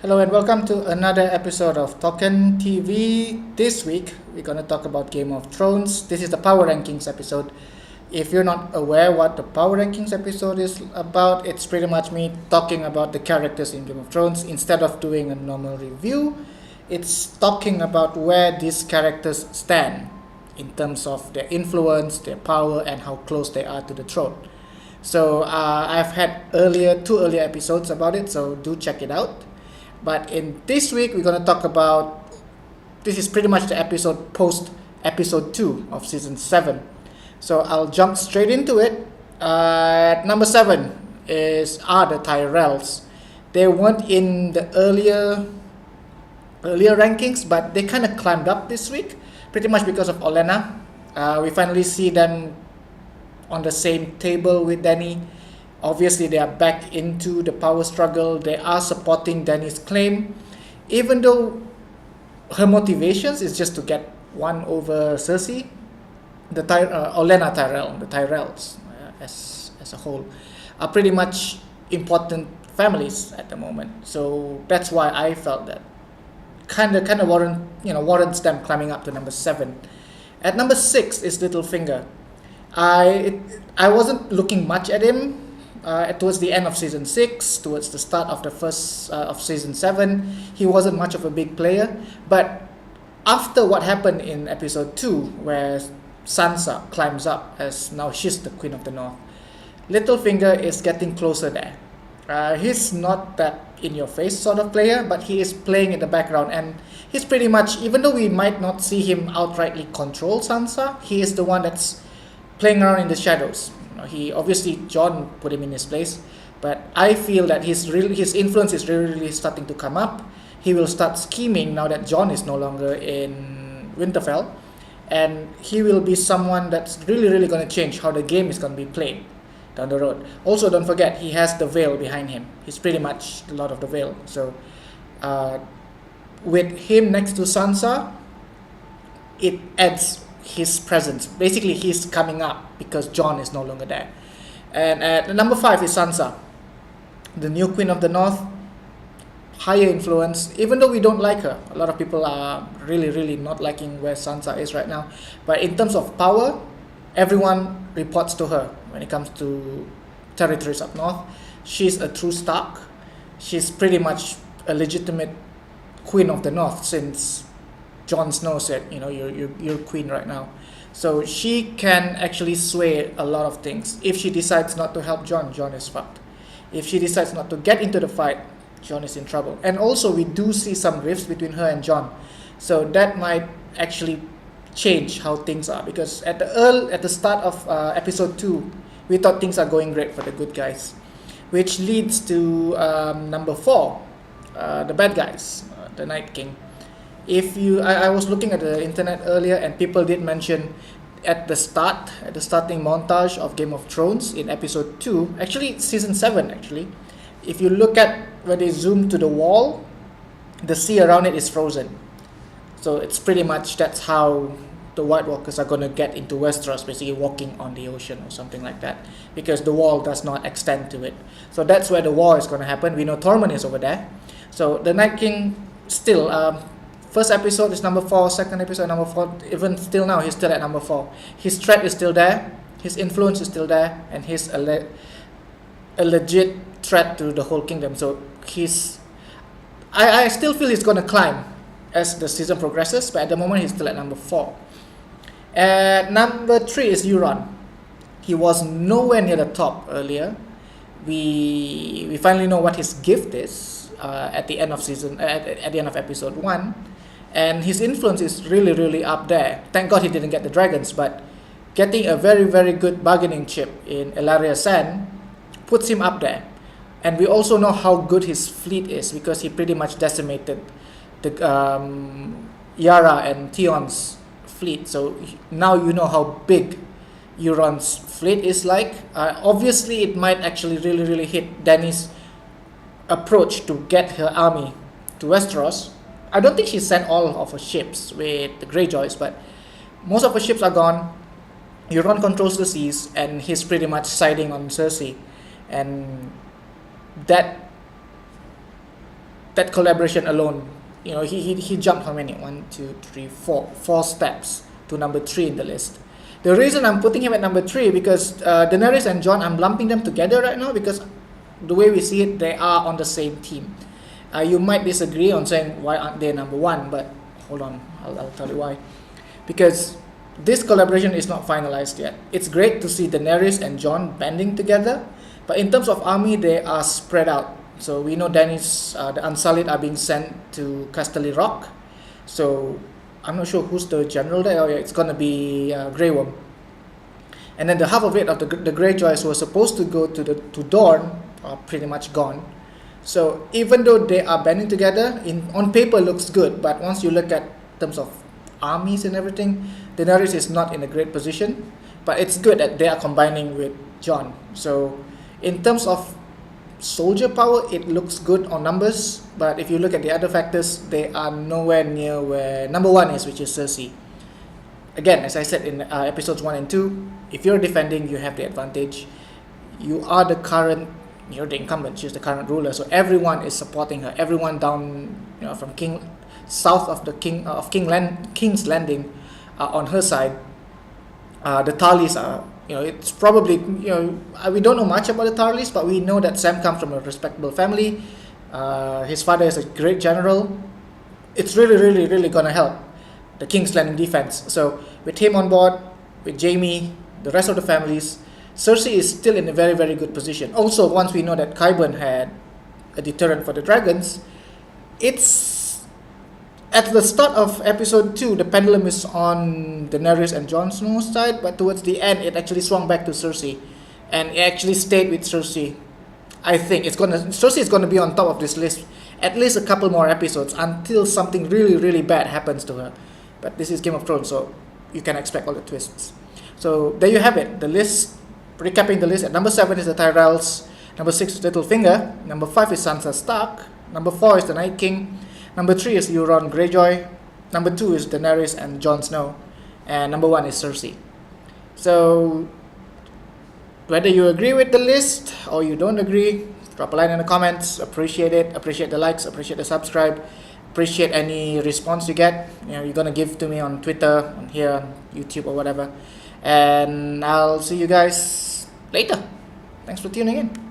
Hello and welcome to another episode of Talkenn TV. This week we're going to talk about Game of Thrones. This is the Power Rankings episode. If you're not aware what the Power Rankings episode is about, it's pretty much me talking about the characters in Game of Thrones. Instead of doing a normal review, it's talking about where these characters stand in terms of their influence, their power, and how close they are to the throne. So I've had two earlier episodes about it, so do check it out. But in this week, we're going to talk about, this is pretty much the episode post episode 2 of season 7. So I'll jump straight into it. At number 7 are the Tyrells. They weren't in the earlier rankings, but they kind of climbed up this week, pretty much because of Olenna. We finally see them on the same table with Dany. Obviously, they are back into the power struggle. They are supporting Dany's claim, even though her motivations is just to get one over Cersei. The Olenna Tyrell, the Tyrells as a whole, are pretty much important families at the moment. So that's why I felt that kind of warrants them climbing up to number 7. At number 6 is Littlefinger. I wasn't looking much at him. Towards the end of season 6, towards the start of the first of season 7, he wasn't much of a big player. But after what happened in episode 2, where Sansa climbs up as now she's the Queen of the North, Littlefinger is getting closer there. He's not that in-your-face sort of player, but he is playing in the background, and he's pretty much, even though we might not see him outrightly control Sansa, he is the one that's playing around in the shadows. He obviously, Jon put him in his place, but I feel that his influence is really starting to come up. He will start scheming now that Jon is no longer in Winterfell, and he will be someone that's really going to change how the game is going to be played down the road. Also, don't forget, he has the veil behind him. He's pretty much the Lord of the Veil. So with him next to Sansa, it adds his presence. Basically, he's coming up because Jon is no longer there. And at number 5 is Sansa, the new Queen of the North. Higher influence, even though we don't like her. A lot of people are really not liking where Sansa is right now. But in terms of power, everyone reports to her when it comes to territories up north. She's a true Stark. She's pretty much a legitimate Queen of the North since Jon Snow said, you're queen right now. So she can actually sway a lot of things. If she decides not to help Jon is fucked. If she decides not to get into the fight, Jon is in trouble. And also we do see some rifts between her and Jon. So that might actually change how things are, because at the start of episode 2, we thought things are going great for the good guys, which leads to number 4, the bad guys, the Night King. I was looking at the internet earlier, and people did mention at the starting montage of Game of Thrones in episode 2, actually season 7 actually, if you look at when they zoom to the wall, the sea around it is frozen. So it's pretty much, that's how the White Walkers are going to get into Westeros, basically walking on the ocean or something like that, because the wall does not extend to it. So that's where the war is going to happen. We know Tormund is over there. So the Night King still, first episode is number 4, second episode number 4, even still now he's still at number 4. His threat is still there, his influence is still there, and he's a legit threat to the whole kingdom. So I still feel he's going to climb as the season progresses, but at the moment he's still at number 4. At number 3 is Euron. He was nowhere near the top earlier. We finally know what his gift is at the end of episode 1, and his influence is really up there. Thank God he didn't get the dragons, but getting a very good bargaining chip in Elaria Sand puts him up there. And we also know how good his fleet is, because he pretty much decimated the Yara and Theon's fleet. So now you know how big Euron's fleet is like. Obviously, it might actually really hit Dany's approach to get her army to Westeros. I don't think she sent all of her ships with the Greyjoys, but most of her ships are gone. Euron controls the seas, and he's pretty much siding on Cersei, and that that collaboration alone, he jumped how many? 1, 2, 3, 4. 4 steps to number 3 in the list. The reason I'm putting him at number 3 because Daenerys and Jon, I'm lumping them together right now because the way we see it, they are on the same team. You might disagree on saying why aren't they number 1, but hold on, I'll tell you why. Because this collaboration is not finalized yet. It's great to see Daenerys and Jon banding together, but in terms of army, they are spread out. So we know Daenerys, the Unsullied are being sent to Casterly Rock. So I'm not sure who's the general there. Oh, yeah, it's gonna be Grey Worm. And then the half of it of the Greyjoys who were supposed to go to Dorne are pretty much gone. So even though they are banding together, on paper looks good, but once you look at terms of armies and everything, Daenerys is not in a great position. But it's good that they are combining with Jon. So in terms of soldier power, it looks good on numbers, but if you look at the other factors, they are nowhere near where number 1 is, which is Cersei. Again, as I said in episodes 1 and 2, if you're defending, you have the advantage. You're the incumbent, she's the current ruler, so everyone is supporting her. Everyone down, from south of the King's Landing, on her side. The Tarlys are, it's probably, we don't know much about the Tarlys, but we know that Sam comes from a respectable family. His father is a great general. It's really, really, really gonna help the King's Landing defense. So with him on board, with Jaime, the rest of the families, Cersei is still in a very, very good position. Also, once we know that Qyburn had a deterrent for the dragons, it's at the start of episode 2, the pendulum is on Daenerys and Jon Snow's side, but towards the end, it actually swung back to Cersei, and it actually stayed with Cersei. I think Cersei is gonna be on top of this list at least a couple more episodes until something really, really bad happens to her. But this is Game of Thrones, so you can expect all the twists. So there you have it, the list. Recapping the list, at number 7 is the Tyrells, number 6 is Littlefinger, number 5 is Sansa Stark, number 4 is the Night King, number 3 is Euron Greyjoy, number 2 is Daenerys and Jon Snow, and number 1 is Cersei. So whether you agree with the list or you don't agree, drop a line in the comments. Appreciate it, appreciate the likes, appreciate the subscribe, appreciate any response you get. You're gonna give to me on Twitter, on here, on YouTube, or whatever. And I'll see you guys later. Thanks for tuning in.